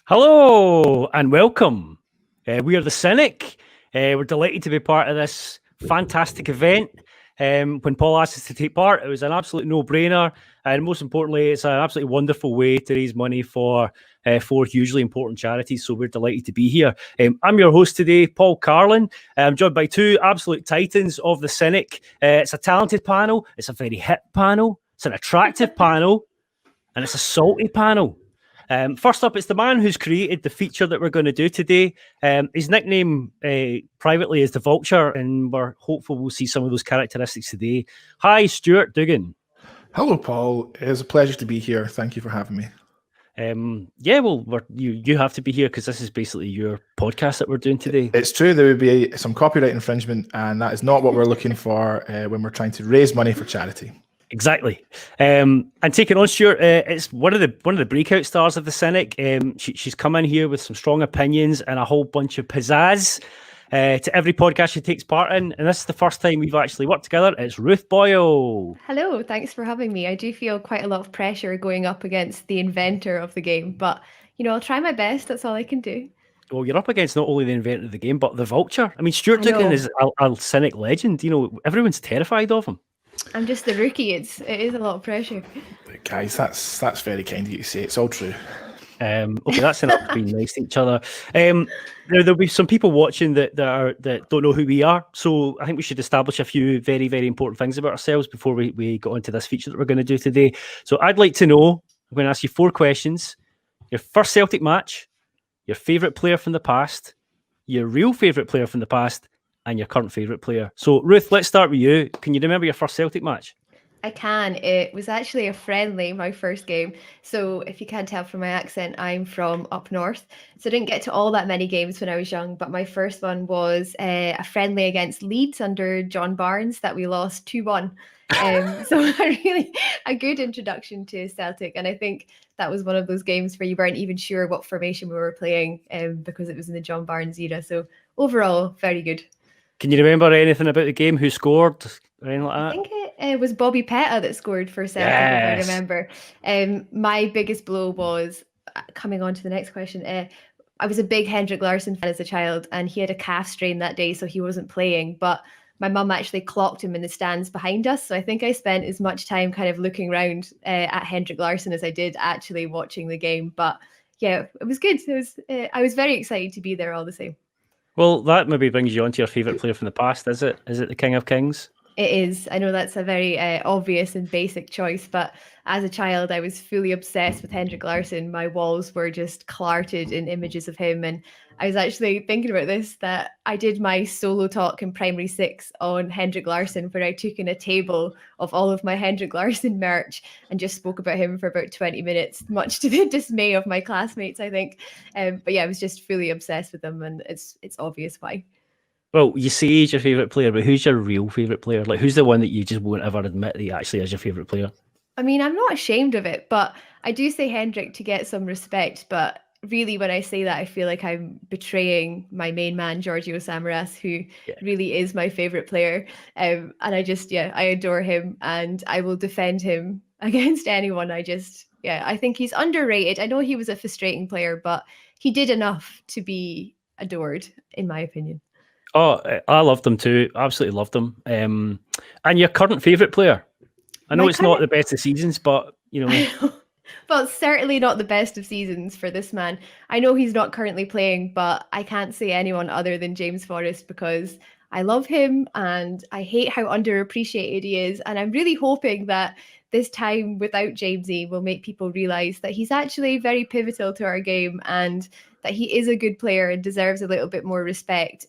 Hello and welcome. We are the Cynic. We're delighted to be part of this fantastic event. When Paul asked us to take part, it was an absolute no-brainer. And most importantly, it's an absolutely wonderful way to raise money for four hugely important charities. So we're delighted to be here. I'm your host today, Paul Carlin. I'm joined by two absolute titans of the Cynic. It's a talented panel. It's a very hip panel. It's an attractive panel. And it's a salty panel. First up, it's the man who's created the feature that we're going to do today. His nickname privately is the Vulture, and we're hopeful we'll see some of those characteristics today. Hi, Stuart Dugan. Hello, Paul. It is a pleasure to be here. Thank you for having me. You have to be here because this is basically your podcast that we're doing today. It's true. There would be some copyright infringement, and that is not what we're looking for when we're trying to raise money for charity. Exactly. And taking on Stuart, it's one of the breakout stars of the Cynic. She's come in here with some strong opinions and a whole bunch of pizzazz to every podcast she takes part in. And this is the first time we've actually worked together. It's Ruth Boyle. Hello, thanks for having me. I do feel quite a lot of pressure going up against the inventor of the game, but I'll try my best. That's all I can do. Well, you're up against not only the inventor of the game, but the Vulture. I mean, Stuart Dugan is a Cynic legend. Everyone's terrified of him. I'm just the rookie. It is a lot of pressure. Guys, that's very kind of you to say. It's all true. Okay, that's enough to be nice to each other. There'll be some people watching that don't know who we are. So I think we should establish a few very, very important things about ourselves before we go into this feature that we're going to do today. So I'd like to know, I'm going to ask you 4 questions. Your first Celtic match, your favourite player from the past, your real favourite player from the past, and your current favourite player. So, Ruth, let's start with you. Can you remember your first Celtic match? I can. It was actually a friendly, my first game. So if you can't tell from my accent, I'm from up north. So I didn't get to all that many games when I was young, but my first one was a friendly against Leeds under John Barnes that we lost 2-1. So a good introduction to Celtic. And I think that was one of those games where you weren't even sure what formation we were playing because it was in the John Barnes era. So overall, very good. Can you remember anything about the game? Who scored? Or anything like that? I think it was Bobby Petta that scored for Celtic, if I remember. My biggest blow was, coming on to the next question, I was a big Henrik Larsson fan as a child, and he had a calf strain that day, so he wasn't playing. But my mum actually clocked him in the stands behind us. So I think I spent as much time kind of looking around at Henrik Larsson as I did actually watching the game. But yeah, it was good. I was very excited to be there all the same. Well, that maybe brings you on to your favourite player from the past, is it? Is it the King of Kings? It is. I know that's a very obvious and basic choice, but as a child, I was fully obsessed with Henrik Larsson. My walls were just clarted in images of him. And I was actually thinking about this, that I did my solo talk in primary 6 on Henrik Larsson, where I took in a table of all of my Henrik Larsson merch and just spoke about him for about 20 minutes, much to the dismay of my classmates, I think. But yeah, I was just fully obsessed with him, and it's obvious why. Well, you say he's your favourite player, but who's your real favourite player? Like, who's the one that you just won't ever admit that he actually is your favourite player? I mean, I'm not ashamed of it, but I do say Hendrik to get some respect. But really, when I say that, I feel like I'm betraying my main man, Giorgio Samaras, who really is my favourite player. And I adore him, and I will defend him against anyone. I think he's underrated. I know he was a frustrating player, but he did enough to be adored, in my opinion. Oh, I loved him too. Absolutely loved him. And your current favourite player? I know it's not the best of seasons, but Well, certainly not the best of seasons for this man. I know he's not currently playing, but I can't say anyone other than James Forrest because I love him and I hate how underappreciated he is. And I'm really hoping that this time without Jamesy will make people realise that he's actually very pivotal to our game and that he is a good player and deserves a little bit more respect.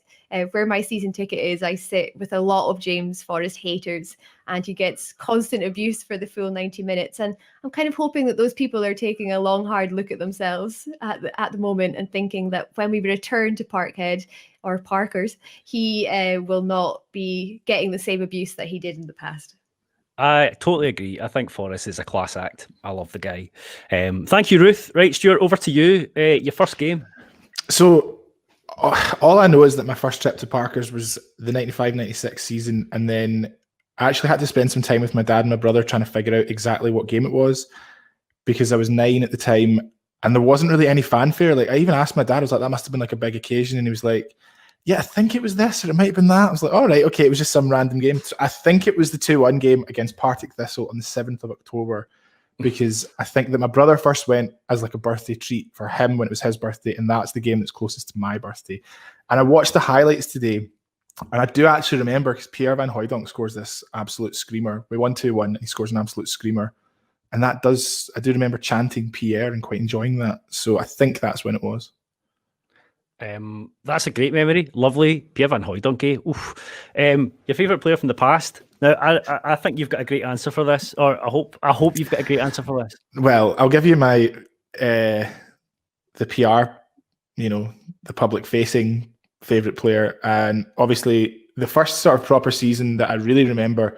Where my season ticket is, I sit with a lot of James Forrest haters and he gets constant abuse for the full 90 minutes. And I'm kind of hoping that those people are taking a long, hard look at themselves at the moment and thinking that when we return to Parkhead or Parkers, he will not be getting the same abuse that he did in the past. I totally agree. I think Forrest is a class act. I love the guy. Thank you, Ruth. Right, Stuart, over to you. Your first game. So all I know is that my first trip to Parkers was the 95-96 season, and then I actually had to spend some time with my dad and my brother trying to figure out exactly what game it was because I was 9 at the time, and there wasn't really any fanfare. Like, I even asked my dad, I was like, that must have been like a big occasion, and he was like, yeah, I think it was this, or it might have been that. I was like, all right, okay, it was just some random game. I think it was the 2-1 game against Partick Thistle on the 7th of October, because I think that my brother first went as like a birthday treat for him when it was his birthday, and that's the game that's closest to my birthday. And I watched the highlights today, and I do actually remember, because Pierre van Hooijdonk scores this absolute screamer. We won 2-1, and he scores an absolute screamer. And I do remember chanting Pierre and quite enjoying that. So I think that's when it was. That's a great memory. Lovely. Pierre van Hooijdonk. Oof. Your favourite player from the past? Now, I think you've got a great answer for this, or I hope you've got a great answer for this. Well, I'll give you my the PR, the public-facing favourite player. And obviously, the first sort of proper season that I really remember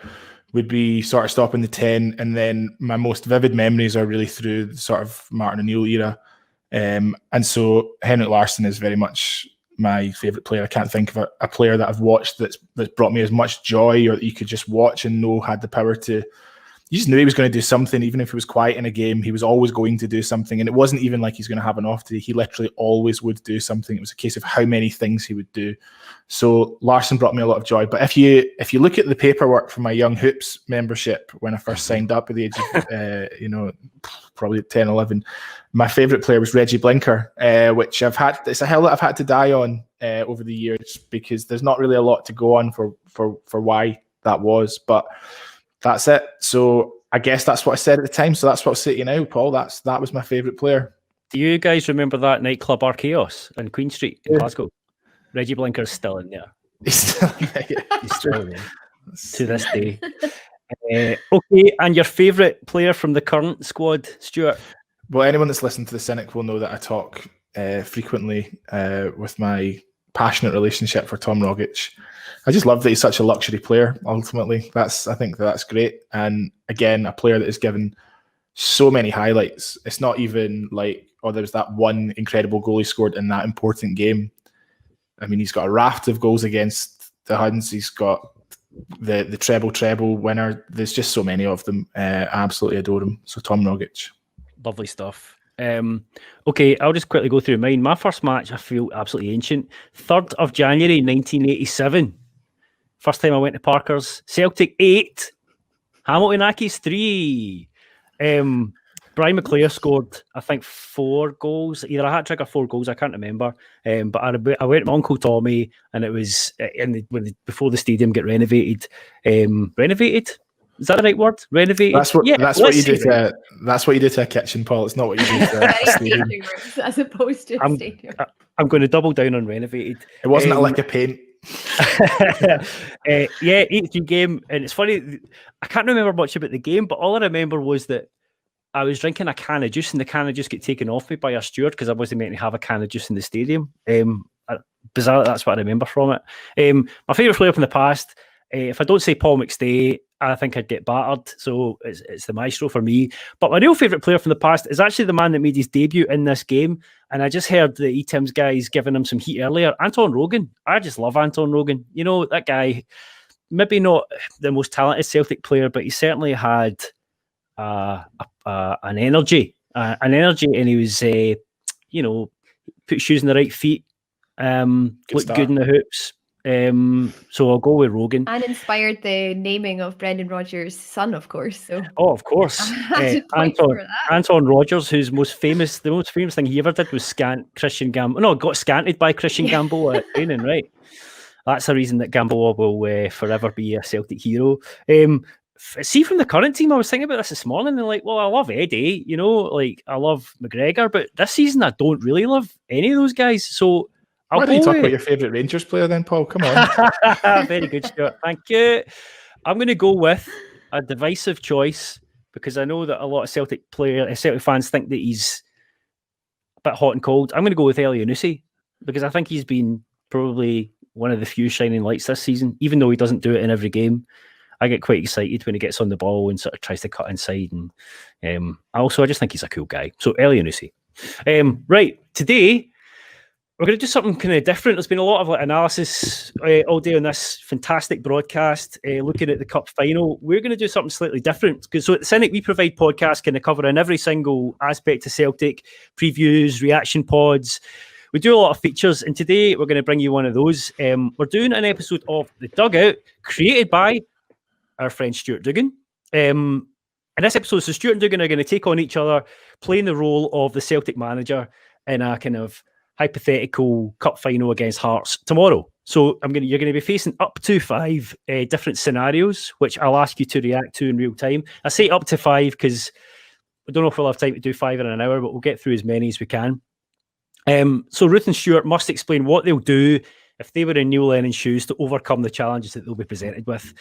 would be sort of stopping the 10, and then my most vivid memories are really through the sort of Martin O'Neill era. And so Henrik Larsson is very much my favourite player. I can't think of a player that I've watched that's brought me as much joy, or that you could just watch and know had the power to. You just knew he was going to do something, even if it was quiet in a game. He was always going to do something, and it wasn't even like he's going to have an off day. He literally always would do something. It was a case of how many things he would do. So Larsson brought me a lot of joy. But if you look at the paperwork for my Young Hoops membership when I first signed up at the age of probably 10, 11, my favourite player was Reggie Blinker, which it's a hill that I've had to die on over the years, because there's not really a lot to go on for why that was, but that's it. So I guess that's what I said at the time. So that's what I'll say to you now, Paul. That was my favourite player. Do you guys remember that nightclub Archaeos in Queen Street in Glasgow? Reggie Blinker's still in there. He's still in there. He's still in there to this day. Okay, and your favourite player from the current squad, Stuart? Well, anyone that's listened to the Cynic will know that I talk frequently with my passionate relationship for Tom Rogic. I just love that he's such a luxury player, ultimately. I think that's great. And again, a player that is given so many highlights. It's not even like, there was that one incredible goal he scored in that important game. I mean, he's got a raft of goals against the Huns. He's got the treble winner. There's just so many of them. I absolutely adore him. So Tom Rogic. Lovely stuff. Okay, I'll just quickly go through mine. My first match, I feel absolutely ancient. 3rd of January 1987. First time I went to Parker's. Celtic 8, Hamilton Accies 3. Brian McClure scored, I think, 4 goals, either a hat-trick or 4 goals, I can't remember. But I went to my Uncle Tommy, and it was before the stadium get renovated. Renovated? Is that the right word? Renovated? That's what you do to a kitchen, Paul. It's not what you do to a stadium. As opposed to a stadium. I'm going to double down on renovated. It wasn't a lick of paint. 8-3 game, and it's funny, I can't remember much about the game, but all I remember was that I was drinking a can of juice, and the can of juice got taken off me by a steward because I wasn't meant to have a can of juice in the stadium. Bizarre, that's what I remember from it. My favourite player from the past, if I don't say Paul McStay, I think I'd get battered. So it's the maestro for me. But my real favourite player from the past is actually the man that made his debut in this game. And I just heard the E-Tims guys giving him some heat earlier. Anton Rogan. I just love Anton Rogan. You know, that guy, maybe not the most talented Celtic player, but he certainly had an energy. And he was, put shoes in the right feet, looked good in the hoops. So I'll go with Rogan. And inspired the naming of Brendan Rodgers' son, of course. So. Oh, of course. Anton Rodgers, the most famous thing he ever did was got scanted by Christian Gamboa at training, right? That's the reason that Gamboa will forever be a Celtic hero. See, from the current team, I was thinking about this morning, and I love Eddie, I love McGregor, but this season I don't really love any of those guys. So why don't you talk about your favourite Rangers player then, Paul? Come on. Very good, Stuart. Thank you. I'm going to go with a divisive choice because I know that a lot of Celtic fans think that he's a bit hot and cold. I'm going to go with Elyounoussi because I think he's been probably one of the few shining lights this season, even though he doesn't do it in every game. I get quite excited when he gets on the ball and sort of tries to cut inside. And I just think he's a cool guy. So Elyounoussi. Right, today, we're going to do something kind of different. There's been a lot of analysis all day on this fantastic broadcast, looking at the cup final. We're going to do something slightly different. So at the Cynic, we provide podcasts kind of covering every single aspect of Celtic, previews, reaction pods. We do a lot of features, and today we're going to bring you one of those. We're doing an episode of The Dugout, created by our friend Stuart Dugan. In this episode, so Stuart and Dugan are going to take on each other, playing the role of the Celtic manager in a kind of hypothetical cup final against Hearts tomorrow. So you're going to be facing up to 5 different scenarios, which I'll ask you to react to in real time. I say up to 5 because I don't know if we'll have time to do 5 in an hour, but we'll get through as many as we can. So Ruth and Stuart must explain what they'll do if they were in Neil Lennon's shoes to overcome the challenges that they'll be presented with.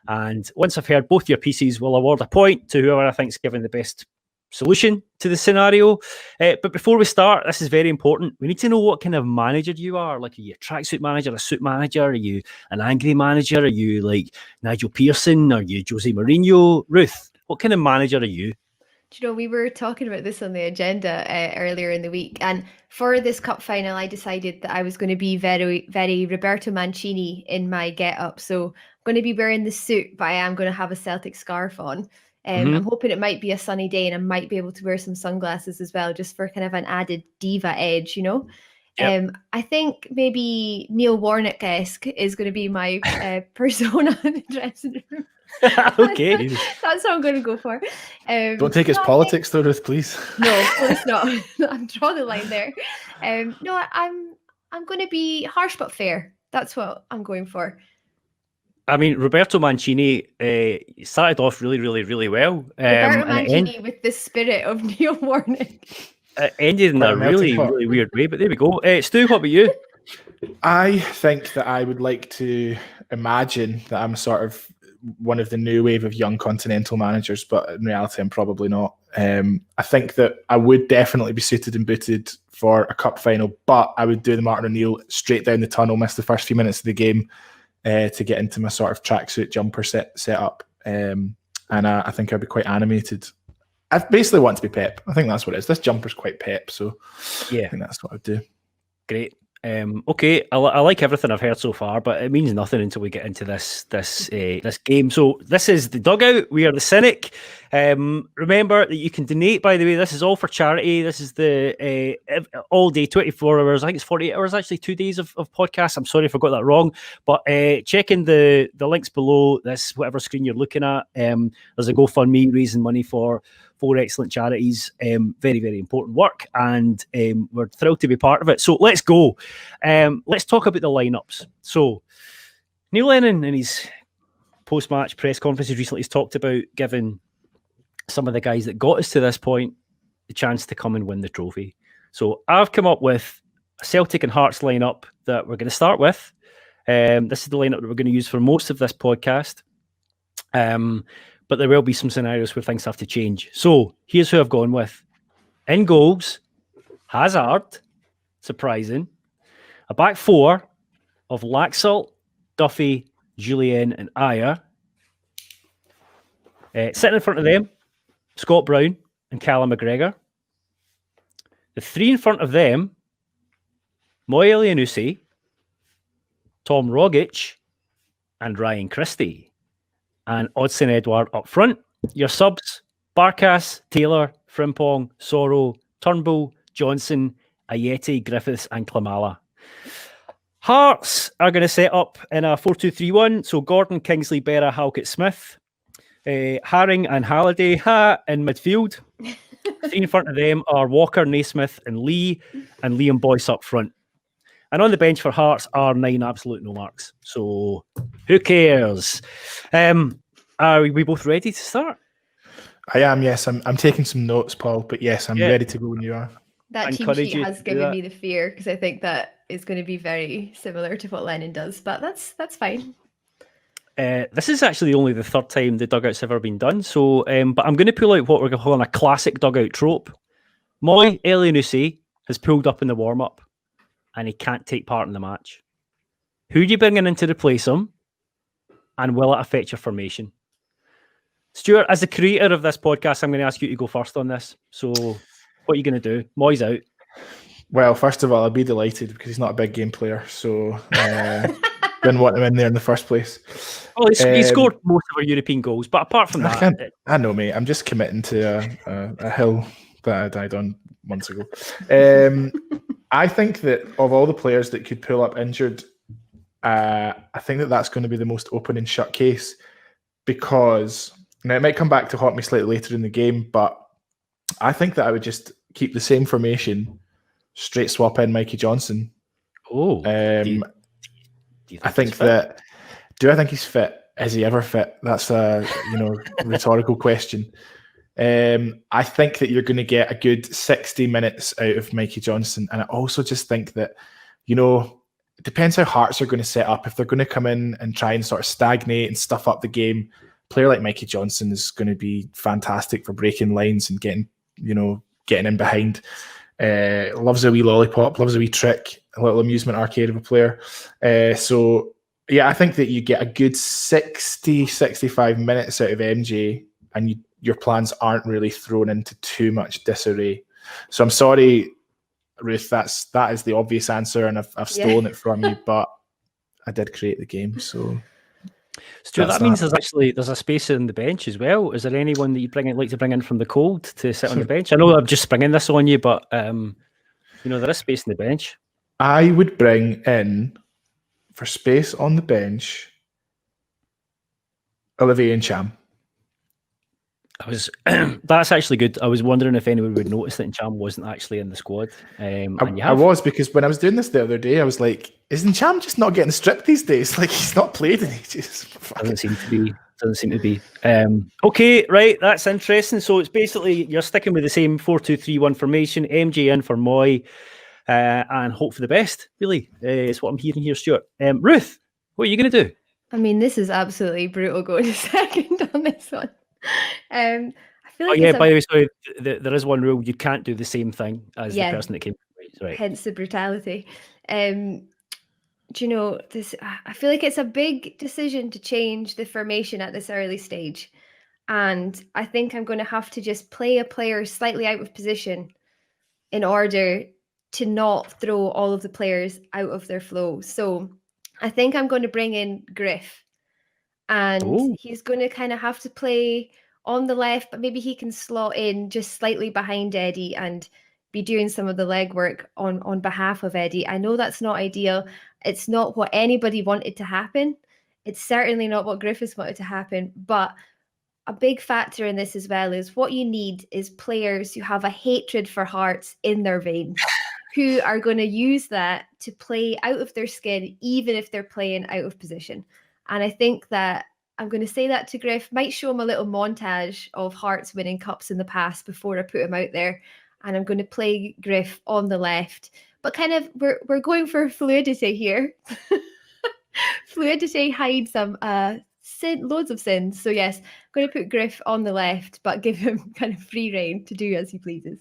And once I've heard both your pieces, we'll award a point to whoever I think's given the best solution to the scenario. But before we start, this is very important. We need to know what kind of manager you are. Like, are you a tracksuit manager, a suit manager? Are you an angry manager? Are you like Nigel Pearson? Are you Jose Mourinho? Ruth, what kind of manager are you? Do you know, we were talking about this on the agenda earlier in the week, and for this cup final, I decided that I was going to be very, very Roberto Mancini in my get-up. So I'm going to be wearing the suit, but I am going to have a Celtic scarf on. I'm hoping it might be a sunny day and I might be able to wear some sunglasses as well, just for kind of an added diva edge, you know? Yep. I think maybe Neil Warnock-esque is going to be my persona in the dressing room. Okay. That's what I'm going to go for. Don't take his politics though, Ruth, please. No, it's not. I'm drawing the line there. No, I'm going to be harsh but fair. That's what I'm going for. I mean, Roberto Mancini started off really, really, really well. Roberto Mancini with the spirit of Neil Warnock. It ended in a really, really weird way, but there we go. Stu, what about you? I think that I would like to imagine that I'm sort of one of the new wave of young continental managers, but in reality, I'm probably not. I think that I would definitely be suited and booted for a cup final, but I would do the Martin O'Neill straight down the tunnel, miss the first few minutes of the game to get into my sort of tracksuit jumper set up. And I think I'd be quite animated. I basically want to be Pep. I think that's what it is. This jumper's quite Pep, so yeah, I think that's what I'd do. Great. Okay, I like everything I've heard so far, but it means nothing until we get into this game. So this is The Dugout. We are the Cynic. Remember that you can donate, by the way. This is all for charity. This is the all day, 24 hours. I think it's 48 hours, actually, 2 days of podcasts. I'm sorry if I got that wrong. But check in the links below this, whatever screen you're looking at. There's a GoFundMe raising money for 4 excellent charities. Very, very important work, and we're thrilled to be part of it. So let's go. Let's talk about the lineups. So Neil Lennon, in his post-match press conferences recently, has talked about giving some of the guys that got us to this point the chance to come and win the trophy. So I've come up with a Celtic and Hearts lineup that we're going to start with. This is the lineup that we're going to use for most of this podcast. But there will be some scenarios where things have to change. So here's who I've gone with. In goals, Hazard, surprising. A back four of Laxalt, Duffy, Julian and Ayer. Sitting in front of them, Scott Brown and Callum McGregor. The 3 in front of them, Moy Elyounoussi, Tom Rogic and Ryan Christie. And Odsonne Edouard up front. Your subs, Barkas, Taylor, Frimpong, Sorrow, Turnbull, Johnson, Ayeti, Griffiths and Klimala. Hearts are going to set up in a 4-2-3-1. So Gordon, Kingsley, Berra, Halkett, Smith. Haring and Halliday in midfield. 3 in front of them are Walker, Naismith and Lee. And Liam Boyce up front. And on the bench for Hearts are 9 absolute no marks. So who cares? Are we both ready to start? I am, yes. I'm taking some notes, Paul, but yes, I'm ready to go when you are. That team sheet has given me the fear, because I think that is going to be very similar to what Lennon does, but that's fine. This is actually only the 3rd time the dugout's ever been done. So, but I'm going to pull out what we're calling a classic dugout trope. Moy Elyounoussi has pulled up in the warm-up and he can't take part in the match. Who are you bringing in to replace him? And will it affect your formation? Stuart, as the creator of this podcast, I'm going to ask you to go first on this. So what are you going to do? Moy's out. Well, first of all, I'd be delighted because he's not a big game player, so didn't want him in there in the first place. Well, he scored most of our European goals, but apart from that, I know, mate. I'm just committing to a hill that I died on months ago. I think that of all the players that could pull up injured, I think that that's going to be the most open and shut case, because now it might come back to haunt me slightly later in the game, but I think that I would just keep the same formation, straight swap in Mikey Johnson. Oh, do I think that? Do I think he's fit? Is he ever fit? That's a rhetorical question. I think that you're going to get a good 60 minutes out of Mikey Johnson, and I also just think that it depends how Hearts are going to set up. If they're going to come in and try and sort of stagnate and stuff up the game, a player like Mikey Johnson is going to be fantastic for breaking lines and getting in behind. Loves a wee lollipop, loves a wee trick, a little amusement arcade of a player. So yeah, I think that you get a good 60, 65 minutes out of MJ, and your plans aren't really thrown into too much disarray. So I'm sorry, Ruth, that is the obvious answer, and I've stolen it from you, but I did create the game, so. Stuart, that means there's a space in the bench as well. Is there anyone that you'd like to bring in from the cold to sit on the bench? I know I'm just springing this on you, but there is space in the bench. I would bring in, for space on the bench, Olivier Ncham. That's actually good. I was wondering if anyone would notice that Ncham wasn't actually in the squad. I was, because when I was doing this the other day, I was like, is Ncham just not getting stripped these days? Like, he's not played in ages. Doesn't seem to be. Okay, right. That's interesting. So it's basically you're sticking with the same 4-2-3-1 formation. MJ in for Moy, and hope for the best. Really, it's what I'm hearing here, Stuart. Ruth, what are you going to do? I mean, this is absolutely brutal going to second on this one. I feel like by the way, sorry, there is one rule: you can't do the same thing as the person that came. Right. Hence the brutality. Do you know this? I feel like it's a big decision to change the formation at this early stage, and I think I'm going to have to just play a player slightly out of position in order to not throw all of the players out of their flow. So I think I'm going to bring in Griff. And he's going to kind of have to play on the left, but maybe he can slot in just slightly behind Eddie and be doing some of the legwork on behalf of Eddie. I know that's not ideal. It's not what anybody wanted to happen. It's certainly not what Griffiths wanted to happen. But a big factor in this as well is what you need is players who have a hatred for Hearts in their veins, who are going to use that to play out of their skin, even if they're playing out of position. And I think that I'm going to say that to Griff, might show him a little montage of Hearts winning cups in the past before I put him out there. And I'm going to play Griff on the left. But kind of, we're going for fluidity here. Fluidity hides some loads of sins. So yes, I'm going to put Griff on the left, but give him kind of free rein to do as he pleases.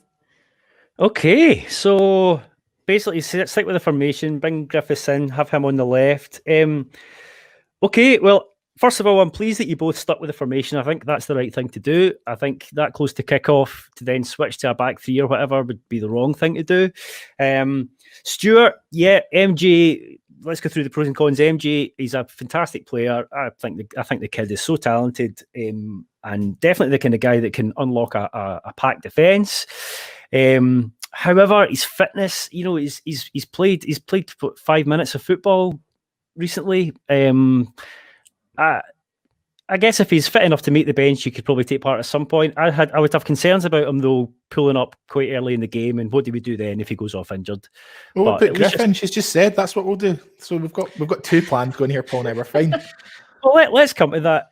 Okay, so basically stick with the formation, bring Griffiths in, have him on the left. Okay, well, first of all, I'm pleased that you both stuck with the formation. I think that's the right thing to do. I think that close to kickoff to then switch to a back three or whatever would be the wrong thing to do. Stuart, yeah, MJ, let's go through the pros and cons. MJ, he's a fantastic player. I think the kid is so talented, and definitely the kind of guy that can unlock a packed defence. However, his fitness, he's played 5 minutes of football recently. I guess if he's fit enough to make the bench, you could probably take part at some point. I would have concerns about him though, pulling up quite early in the game, and what do we do then if he goes off injured? Well, we'll put Griffin. She's just said that's what we'll do. So we've got two plans going here, Paul, and we're fine. Well, let's come to that.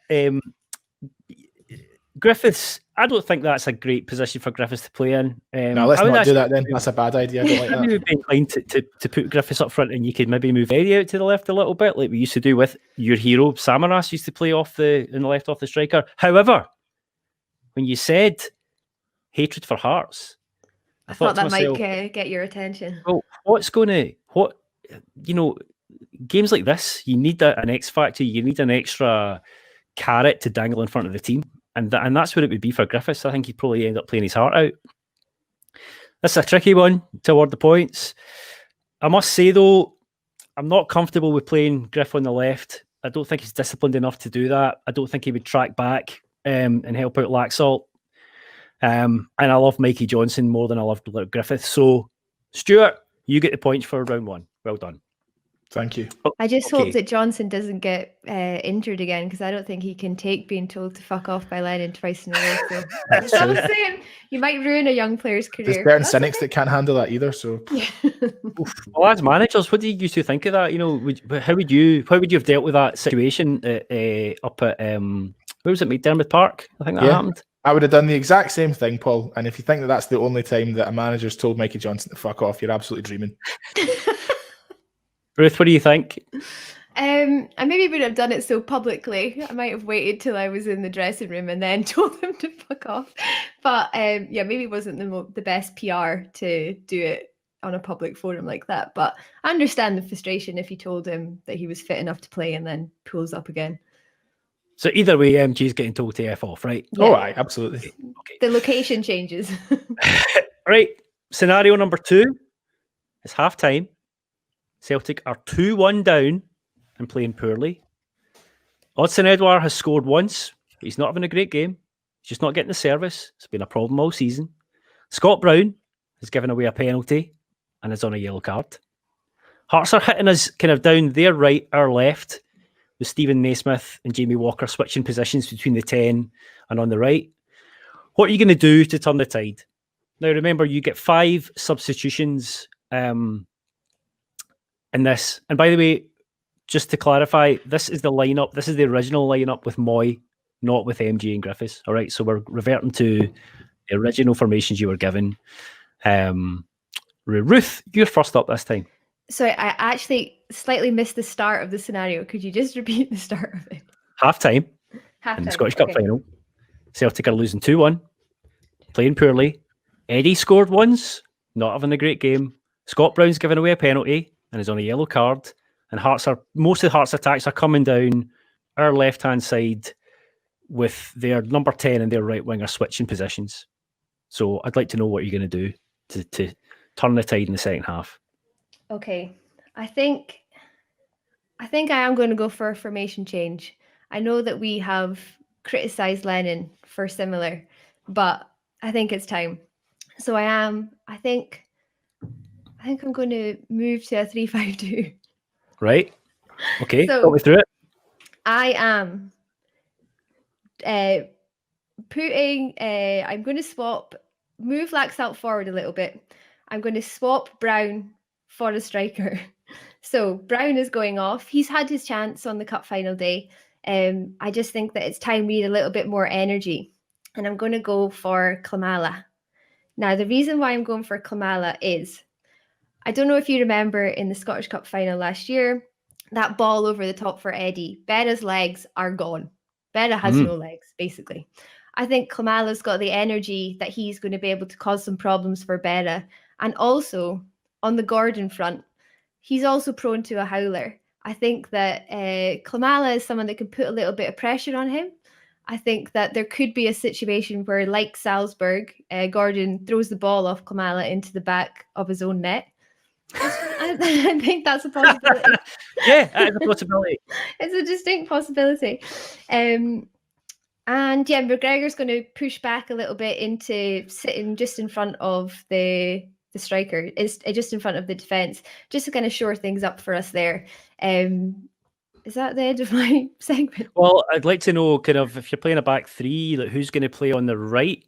Griffiths, I don't think that's a great position for Griffiths to play in. No, let's not do that then. That's a bad idea. I don't like that. Maybe we'd be inclined to put Griffiths up front, and you could maybe move Eddie out to the left a little bit, like we used to do with your hero. Samaras used to play in the left off the striker. However, when you said hatred for Hearts, I thought that might get your attention. Well, games like this, you need an X factor. You need an extra carrot to dangle in front of the team. And that's what it would be for Griffiths. I think he'd probably end up playing his heart out. This is a tricky one to award the points. I must say, though, I'm not comfortable with playing Griff on the left. I don't think he's disciplined enough to do that. I don't think he would track back and help out Laxalt. And I love Mikey Johnson more than I love Griffith. So, Stuart, you get the points for round one. Well done. Thank you. I just hope that Johnson doesn't get injured again, because I don't think he can take being told to fuck off by Lennon twice in a row. So that's what I'm saying. You might ruin a young player's career. There's certain cynics that can't handle that either. So, well, as managers, what do you used to think of that? You know, how would you have dealt with that situation up at where was it, McDermott Park? I think that happened. I would have done the exact same thing, Paul. And if you think that that's the only time that a manager's told Mikey Johnson to fuck off, you're absolutely dreaming. Ruth, what do you think? I maybe would have done it so publicly. I might have waited till I was in the dressing room and then told him to fuck off. But maybe it wasn't the best PR to do it on a public forum like that. But I understand the frustration if you told him that he was fit enough to play and then pulls up again. So either way, MG's getting told to F off, right? Yeah. Oh, aye, absolutely. Okay. The location changes. Right. Scenario number 2 is half-time. Celtic are 2-1 down and playing poorly. Odsonne Edouard has scored once, but he's not having a great game. He's just not getting the service. It's been a problem all season. Scott Brown has given away a penalty and is on a yellow card. Hearts are hitting us kind of down their right, our left, with Stephen Naismith and Jamie Walker switching positions between the 10 and on the right. What are you going to do to turn the tide? Now, remember, you get 5 substitutions in this. And by the way, just to clarify, this is the lineup. This is the original lineup with Moy, not with MG and Griffiths. All right, so we're reverting to the original formations you were given. Ruth, you're first up this time. Sorry, I actually slightly missed the start of the scenario. Could you just repeat the start of it? Half-time in the Scottish Cup final. Celtic are losing 2-1, playing poorly. Eddie scored once, not having a great game. Scott Brown's given away a penalty and is on a yellow card. And most of the Hearts attacks are coming down our left-hand side with their number 10 and their right winger switching positions. So I'd like to know what you're going to do to turn the tide in the second half. Okay, I think I am going to go for a formation change. I know that we have criticised Lennon for similar, but I think it's time. So I think I'm going to move to a 3-5-2. Right. Okay. So talk me through it. I am putting. I'm going to move Laxalt forward a little bit. I'm going to swap Brown for a striker. So Brown is going off. He's had his chance on the cup final day. I just think that it's time we need a little bit more energy. And I'm going to go for Klimala. Now, the reason why I'm going for Klimala is, I don't know if you remember in the Scottish Cup final last year, that ball over the top for Eddie. Berra's legs are gone. Berra has no legs, basically. I think Klimala's got the energy that he's going to be able to cause some problems for Berra. And also, on the Gordon front, he's also prone to a howler. I think that Klimala is someone that can put a little bit of pressure on him. I think that there could be a situation where, like Salzburg, Gordon throws the ball off Klimala into the back of his own net. I think that's a possibility. Yeah, that is a possibility. It's a distinct possibility. And yeah, McGregor's going to push back a little bit into sitting just in front of the striker, is just in front of the defence, just to kind of shore things up for us there. Is that the end of my segment? Well, I'd like to know, kind of, if you're playing a back 3, like, who's going to play on the right?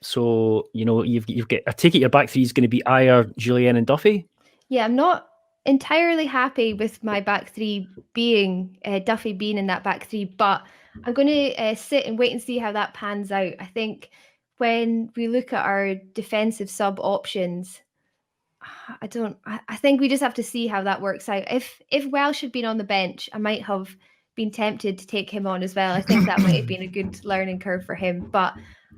So, you know, you've got, I take it your back 3 is going to be Ayer, Julien and Duffy? Yeah, I'm not entirely happy with my back 3 being Duffy being in that back 3, but I'm going to sit and wait and see how that pans out. I think when we look at our defensive sub options, I think we just have to see how that works out. If Welsh had been on the bench, I might have been tempted to take him on as well. I think that might have been a good learning curve for him. But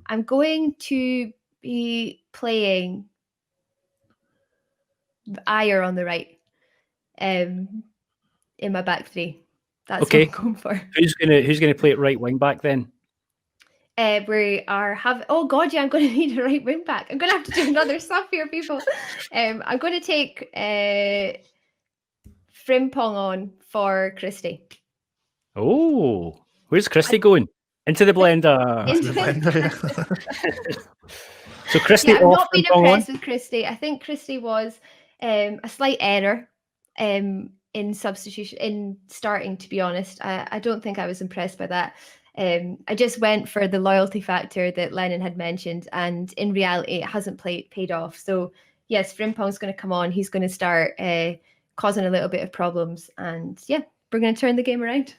I'm going to be playing Ayer on the right in my back 3. That's okay. What I'm going for. Who's gonna play at right wing back then? We are having. Oh God, yeah, I'm going to need a right wing back. I'm going to have to do another sub here, people. I'm going to take Frimpong on for Christie. Oh, where's Christie going? Into the blender. So Christie, yeah, I've off not been Frimpong impressed on? with Christie. I think Christie was a slight error in substitution, in starting, to be honest. I don't think I was impressed by that. I just went for the loyalty factor that Lennon had mentioned, and in reality, it hasn't paid off. So yes, Frimpong's going to come on. He's going to start causing a little bit of problems, and yeah, we're going to turn the game around.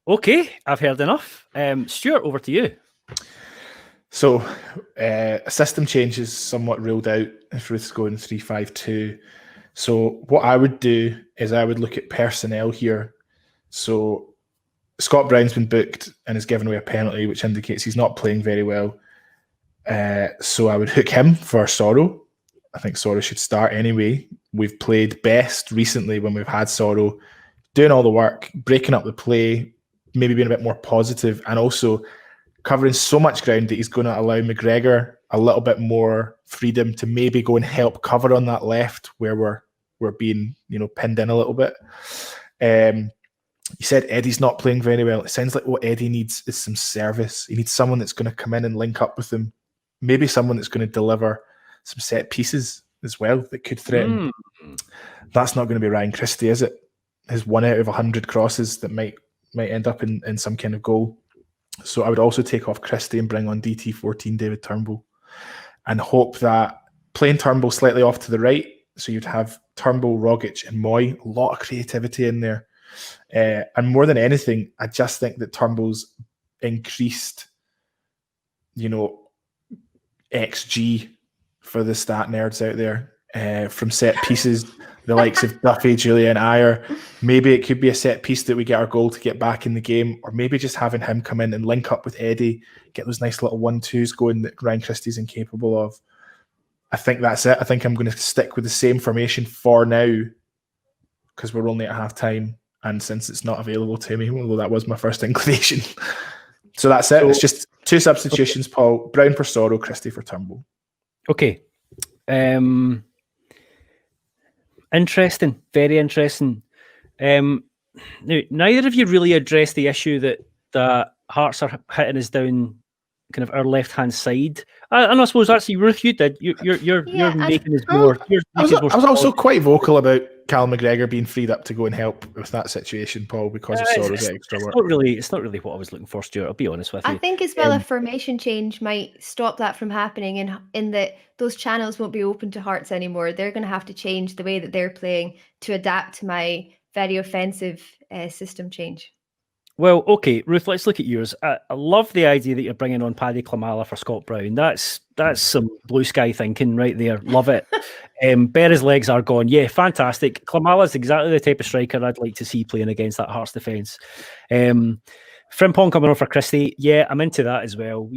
Okay, I've heard enough. Stuart, over to you. So, a system change is somewhat ruled out if Ruth's going 3-5-2. So, what I would do is I would look at personnel here. So, Scott Brown's been booked and has given away a penalty, which indicates he's not playing very well. So, I would hook him for Sorrow. I think Sorrow should start anyway. We've played best recently when we've had Sorrow, doing all the work, breaking up the play, maybe being a bit more positive, and also covering so much ground that he's going to allow McGregor a little bit more freedom to maybe go and help cover on that left where we're being, pinned in a little bit. You said Eddie's not playing very well. It sounds like what Eddie needs is some service. He needs someone that's going to come in and link up with him. Maybe someone that's going to deliver some set pieces as well that could threaten. That's not going to be Ryan Christie, is it? His 1 out of 100 crosses that might end up in some kind of goal. So I would also take off Christie and bring on DT14 David Turnbull and hope that playing Turnbull slightly off to the right, so you'd have Turnbull, Rogic and Moy, a lot of creativity in there. And more than anything, I just think that Turnbull's increased, XG for the stat nerds out there from set pieces, the likes of Duffy, Julian Ayer. Maybe it could be a set piece that we get our goal to get back in the game, or maybe just having him come in and link up with Eddie, get those nice little 1-2s going that Ryan Christie's incapable of. I think that's it. I think I'm going to stick with the same formation for now because we're only at half time, and since it's not available to me, although that was my first inclination. So that's it. It's just 2 substitutions, Paul. Brown for Sorrow, Christie for Turnbull. Okay. Interesting. Very interesting. Now, neither of you really addressed the issue that Hearts are hitting us down kind of our left-hand side. And I suppose actually, Ruth, you did. You're making us more. I was also quite vocal about Cal McGregor being freed up to go and help with that situation, Paul, because of Sorrow's extra work. It's not really what I was looking for, Stuart. I'll be honest with you. I think as well a formation change might stop that from happening, in that those channels won't be open to Hearts anymore. They're going to have to change the way that they're playing to adapt to my very offensive system change. Well, okay, Ruth, let's look at yours. I love the idea that you're bringing on Paddy Klimala for Scott Brown. That's some blue sky thinking right there. Love it. Berra's legs are gone. Yeah, fantastic. Klimala's exactly the type of striker I'd like to see playing against that Hearts defence. Frimpong coming on for Christie. Yeah, I'm into that as well.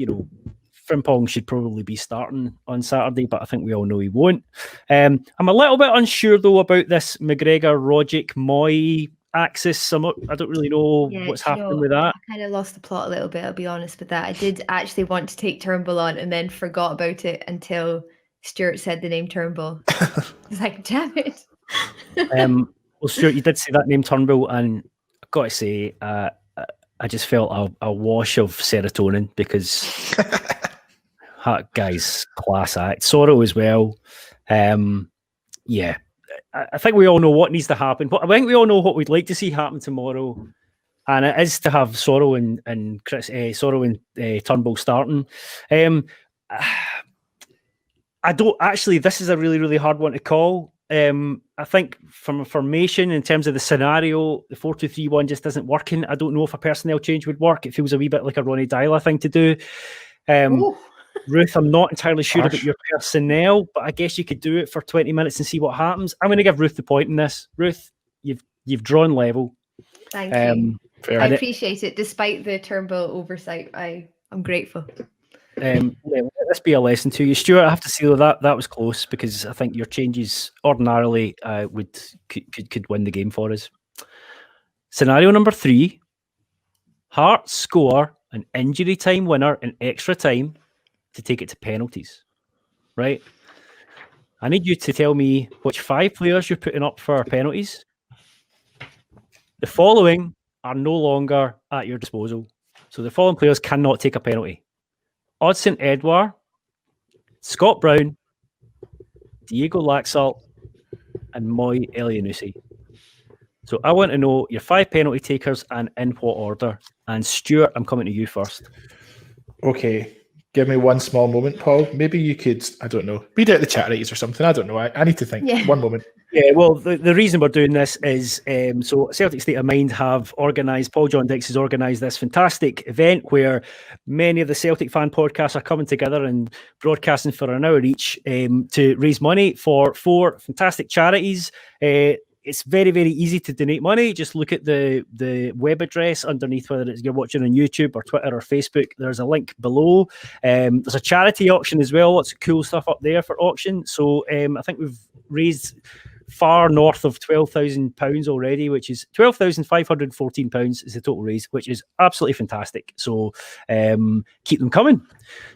Frimpong should probably be starting on Saturday, but I think we all know he won't. I'm a little bit unsure, though, about this McGregor, Rogic, Moy axis. I don't really know what's happening with that. I kind of lost the plot a little bit, I'll be honest with that. I did actually want to take Turnbull on and then forgot about it until Stuart said the name Turnbull. I was like, damn it. Well, Stuart, you did say that name Turnbull, and I've got to say, I just felt a wash of serotonin because that guy's class act. Sorrow as well. Yeah. I think we all know what needs to happen, but I think we all know what we'd like to see happen tomorrow, and it is to have Sorrow and Turnbull starting. I don't actually. This is a really, really hard one to call. I think from a formation in terms of the scenario, the 4-2-3-1 just isn't working. I don't know if a personnel change would work. It feels a wee bit like a Ronnie Dyla thing to do. Ruth, I'm not entirely sure about your personnel, but I guess you could do it for 20 minutes and see what happens. I'm going to give Ruth the point in this. Ruth, you've drawn level. Thank you. I appreciate it. Despite the Turnbull oversight, I'm grateful. Let this be a lesson to you, Stuart. I have to say that was close, because I think your changes ordinarily could win the game for us. Scenario number 3: Hearts score an injury time winner in extra time to take it to penalties, right? I need you to tell me which 5 players you're putting up for penalties. The following are no longer at your disposal. So the following players cannot take a penalty. Odd St. Edouard, Scott Brown, Diego Laxalt, and Moy Elianusi. So I want to know your 5 penalty takers and in what order. And Stuart, I'm coming to you first. Okay. Give me one small moment, Paul. Maybe you could, I don't know, read out the chat rates or something. I don't know. I need to think. Yeah. One moment. Yeah, well, the reason we're doing this is so Celtic State of Mind have organised, Paul John Dix has organised this fantastic event where many of the Celtic fan podcasts are coming together and broadcasting for an hour each to raise money for 4 fantastic charities. It's very, very easy to donate money. Just look at the web address underneath, whether it's you're watching on YouTube or Twitter or Facebook. There's a link below. There's a charity auction as well. Lots of cool stuff up there for auction. So I think we've raised far north of £12,000 already, which is £12,514 is the total raise, which is absolutely fantastic. So keep them coming.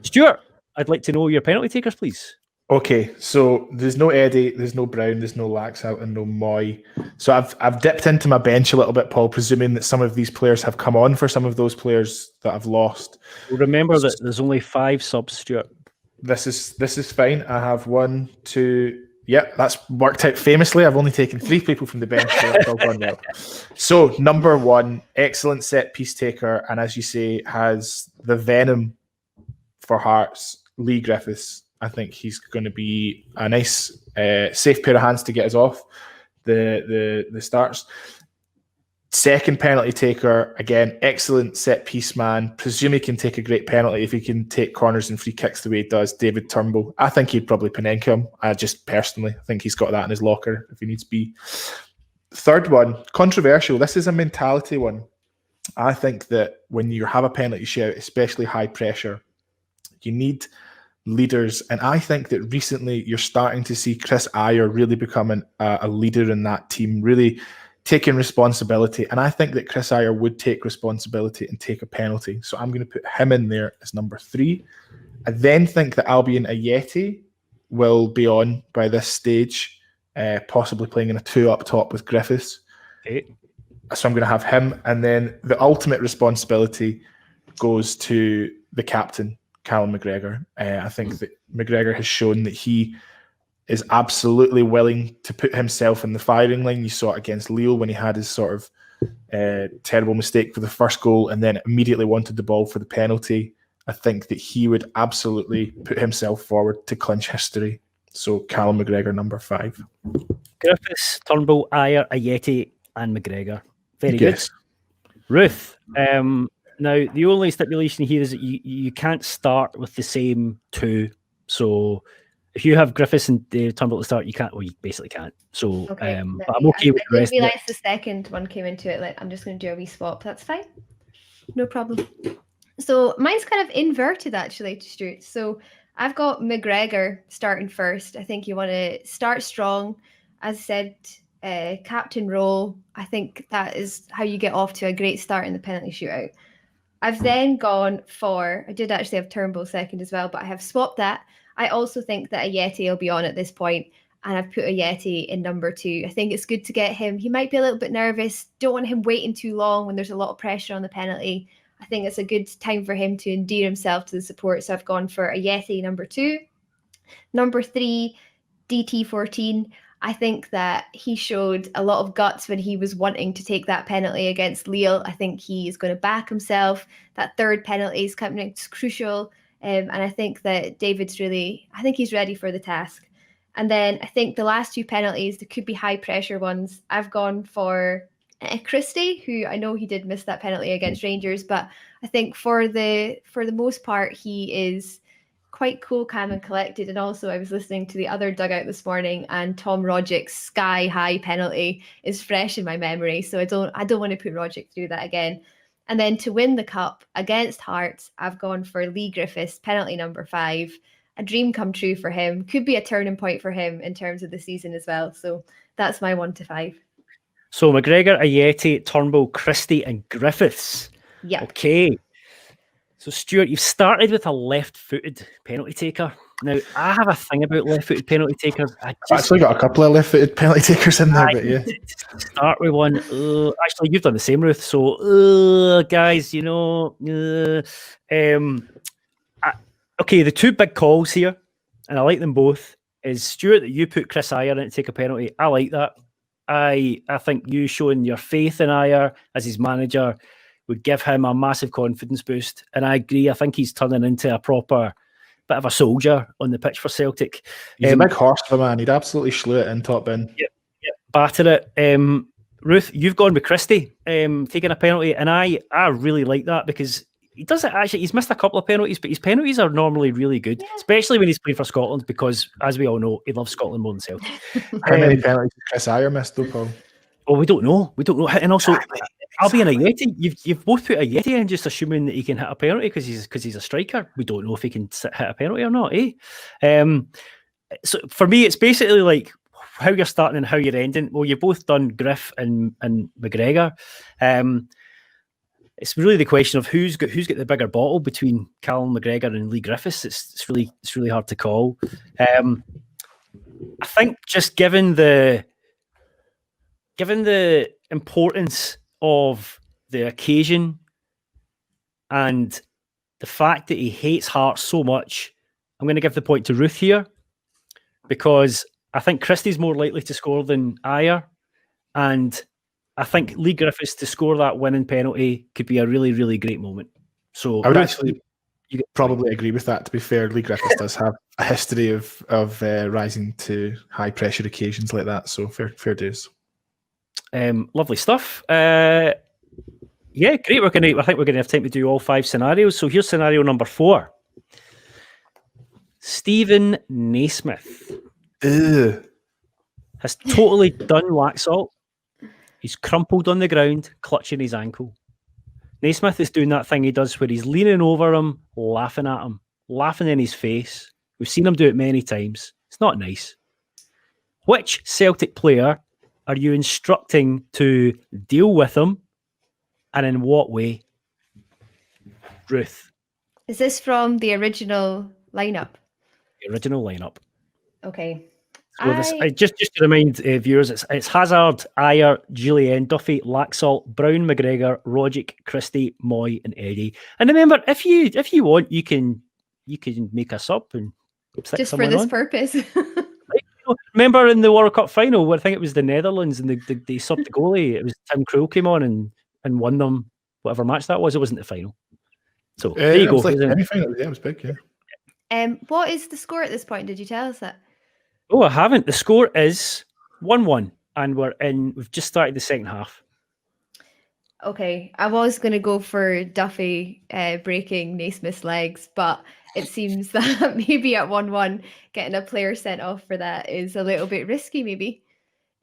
Stuart, I'd like to know your penalty takers, please. Okay, so there's no Eddie, there's no Brown, there's no Laxalt, and no Moy. So I've dipped into my bench a little bit, Paul, presuming that some of these players have come on for some of those players that I've lost. Well, remember that there's only 5 subs, Stuart. This is fine. I have 1, 2. Yeah, that's worked out famously. I've only taken 3 people from the bench, so that's all gone well. So number 1, excellent set piece taker, and as you say, has the venom for Hearts, Lee Griffiths. I think he's going to be a nice, safe pair of hands to get us off the starts. Second penalty taker, again, excellent set piece man. Presume he can take a great penalty if he can take corners and free kicks the way he does. David Turnbull. I think he'd probably Panenka him. I think he's got that in his locker if he needs to be. Third one, controversial. This is a mentality one. I think that when you have a penalty shout, especially high pressure, you need leaders. And I think that recently you're starting to see Chris Ayer really becoming a leader in that team, really taking responsibility. And I think that Chris Ayer would take responsibility and take a penalty. So I'm going to put him in there as number 3. I then think that Albion Ayeti will be on by this stage, possibly playing in a 2 up top with Griffiths. Okay. So I'm going to have him. And then the ultimate responsibility goes to the captain, Callum McGregor. I think that McGregor has shown that he is absolutely willing to put himself in the firing line. You saw it against Lille when he had his sort of terrible mistake for the first goal and then immediately wanted the ball for the penalty. I think that he would absolutely put himself forward to clinch history. So Callum McGregor, number 5. Griffiths, Turnbull, Ayer, Ayeti, and McGregor. Very good. Ruth, now the only stipulation here is that you can't start with the same 2. So if you have Griffiths and Turnbull to start, you can't. Well, you basically can't. So, okay, but I'm okay with the rest. I didn't realise the second one came into it. Like, I'm just going to do a wee swap. That's fine. No problem. So mine's kind of inverted actually, to Stuart. So I've got McGregor starting first. I think you want to start strong. As I said, captain role. I think that is how you get off to a great start in the penalty shootout. I've then gone for, I did actually have Turnbull second as well, but I have swapped that. I also think that Ayeti will be on at this point, and I've put Ayeti in number 2. I think it's good to get him. He might be a little bit nervous. Don't want him waiting too long when there's a lot of pressure on the penalty. I think it's a good time for him to endear himself to the support. So I've gone for Ayeti, number 2. Number 3, DT14. I think that he showed a lot of guts when he was wanting to take that penalty against Lille. I think he is going to back himself. That third penalty is coming. It's crucial. And I think that David's I think he's ready for the task. And then I think the last 2 penalties, there could be high pressure ones. I've gone for Christie, who I know he did miss that penalty against Rangers, but I think for the most part, he is quite cool, calm and collected. And also I was listening to the other dugout this morning, and Tom Rodgick's sky high penalty is fresh in my memory. So I don't want to put Rodgick through that again. And then to win the cup against Hearts, I've gone for Lee Griffiths, penalty number 5. A dream come true for him. Could be a turning point for him in terms of the season as well. So that's my 1 to 5. So McGregor, Ayeti, Turnbull, Christie, and Griffiths. Yeah. Okay. So, Stuart, you've started with a left-footed penalty taker. Now, I have a thing about left-footed penalty takers. I've actually got a couple of left-footed penalty takers in there, but yeah. To start with one, actually, you've done the same, Ruth. So, guys, okay, the two big calls here, and I like them both, is Stuart, that you put Chris Ayer in to take a penalty. I like that. I think you showing your faith in Ayer as his manager would give him a massive confidence boost. And I agree. I think he's turning into a proper bit of a soldier on the pitch for Celtic. He's a big horse of a man. He'd absolutely slew it in top bin. Yep, batter it. Ruth, you've gone with Christie taking a penalty, and I really like that because he doesn't actually. He's missed a couple of penalties, but his penalties are normally really good, especially when he's playing for Scotland because, as we all know, he loves Scotland more than Celtic. How many penalties did Chris Ayer miss, though, Paul? Well, we don't know. And also, I'll be in a Yeti. You've both put a Yeti in, just assuming that he can hit a penalty because he's a striker. We don't know if he can hit a penalty or not, eh? So for me, it's basically like how you're starting and how you're ending. Well, you've both done Griff and McGregor. It's really the question of who's got the bigger bottle between Callum McGregor and Lee Griffiths. It's really hard to call. I think just given the importance of the occasion and the fact that he hates Hearts so much, I'm going to give the point to Ruth here because I think Christie's more likely to score than Ayer, and I think Lee Griffiths to score that winning penalty could be a really, really great moment. So I would actually probably agree with that. To be fair, Lee Griffiths does have a history of rising to high pressure occasions like that. So fair dues. Lovely stuff. Yeah, great. I think we're going to have time to do all 5 scenarios. So here's scenario number 4. Stephen Naismith has totally done Laxalt. He's crumpled on the ground, clutching his ankle. Naismith is doing that thing he does where he's leaning over him, laughing at him, laughing in his face. We've seen him do it many times. It's not nice. Which Celtic player are you instructing to deal with him, and in what way? Ruth. Is this from the original lineup? The original lineup. Okay. So just to remind viewers, it's Hazard, Ayer, Julienne, Duffy, Laxalt, Brown, McGregor, Rogic, Christie, Moy, and Eddie. And remember, if you want, you can make us up and stick just for this on. purpose. Remember in the World Cup final, where I think it was the Netherlands and they subbed the goalie. It was Tim Krul came on and won them whatever match that was. It wasn't the final. So there you go. Like semi-final. Yeah, it was big. Yeah. What is the score at this point? Did you tell us that? Oh, I haven't. The score is 1-1, and we've just started the second half. Okay, I was going to go for Duffy breaking Naismith's legs, but it seems that maybe at 1-1, getting a player sent off for that is a little bit risky, maybe.